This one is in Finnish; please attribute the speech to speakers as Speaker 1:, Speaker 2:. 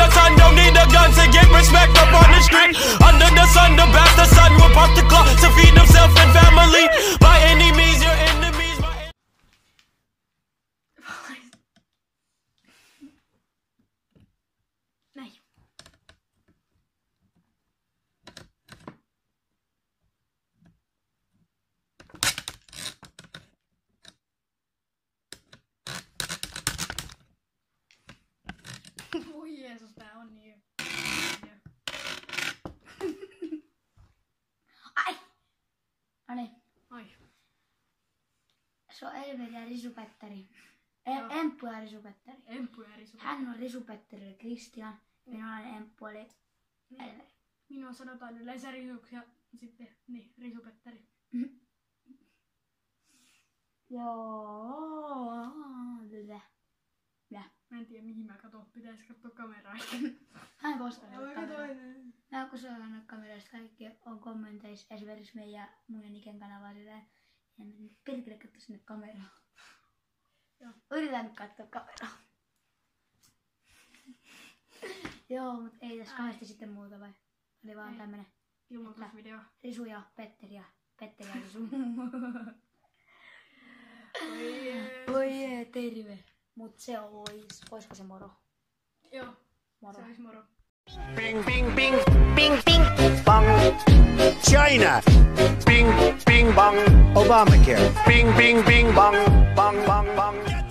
Speaker 1: my son, don't need a gun to get respect up on the street. Under the sun, the bastard son will pop the clock to feed himself and family. By any means, your enemies.
Speaker 2: Näin. Voi Jeesus, tää on niin. Ai! Noniin.
Speaker 3: Ai.
Speaker 2: Se on Elveri ja Risupetteri. Emppu ja Risupetteri.
Speaker 3: Emppu ja Risupetteri.
Speaker 2: Hän on Risupetteri eli Kristian. Minä olen Emppu eli Elveri.
Speaker 3: Minua sanotaan yleensä Risuksi ja sitten niin, Risupetteri.
Speaker 2: Joo.
Speaker 3: Mä en tiedä mihin mä katon. Pitäis katsoa kameraa.
Speaker 2: Mä en koskaan katso kameraa. Mä en koskaan katso kamerasta. Kaikki on kommenteissa esimerkiksi meidän mun Niken kanavaa silleen. Ja mä nyt perkele katso sinne kameraan.
Speaker 3: Joo.
Speaker 2: Yritän nyt katsoa kameraa. Joo, mut ei tässä kahdesti sitten muuta vai? Oli vaan tämmönen
Speaker 3: Ilmoitusvideo.
Speaker 2: Risu ja Petteri ja Petteri ja Risu. Oi jee, terve. Mut se oisko se moro?
Speaker 3: Joo,
Speaker 2: Moro.
Speaker 3: se olisi moro.
Speaker 4: Bing, bing, bing, bing, bing, bang. China. Bing, bing, bang. Obamacare. Bing, bing, bing, bang, bang, bang, bang.